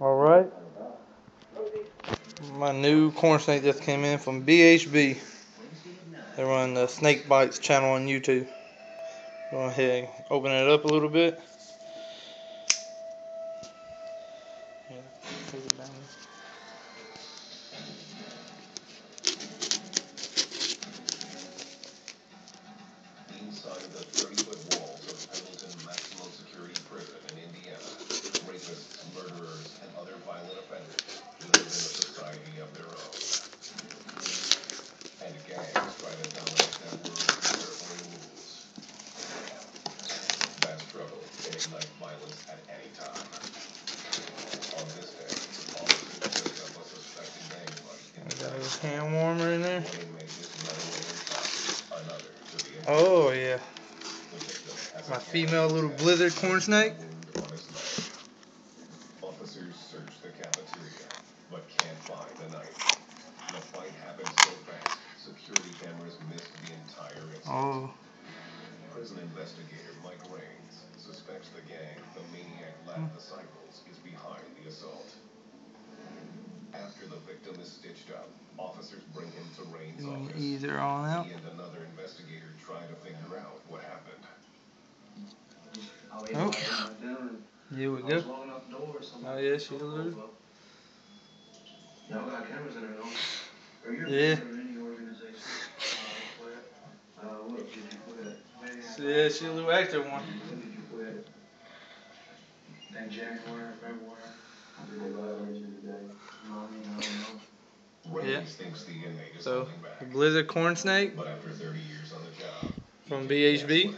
Alright. My new corn snake just came in from BHB. They run the Snake Bites channel on YouTube. Go ahead and open it up a little bit. Inside the 30-foot walls of Pendleton Maximum Security Prison in Indiana, rapists, murderers, and other violent offenders live in a society of their own. And gangs try to dominate that world with their own rules. That struggle can ignite violence at any time. On this day, officers picked up a suspected gang fight in the got a hand warmer in there. One inmate is running away from another to the end. Oh yeah. My female little blizzard corn snake. Officers search the cafeteria, but can't find the knife. The fight happened so fast, security cameras missed the entire incident. Oh. Prison investigator Mike Raines suspects the gang, the maniac Latin disciples, is behind the assault. After the victim is stitched up, officers bring him to Raines' office. Either on out. He and another investigator try to figure out what happened. Oh. Here we go. Oh yeah, she's loose. Y'all got cameras in there, don't you? Yeah. Yeah, she's a little active one. When did you quit? In January, February. Yeah. Thinks the inmate is So, holding back. the blizzard corn snake But after 30 years on the job, from BHB.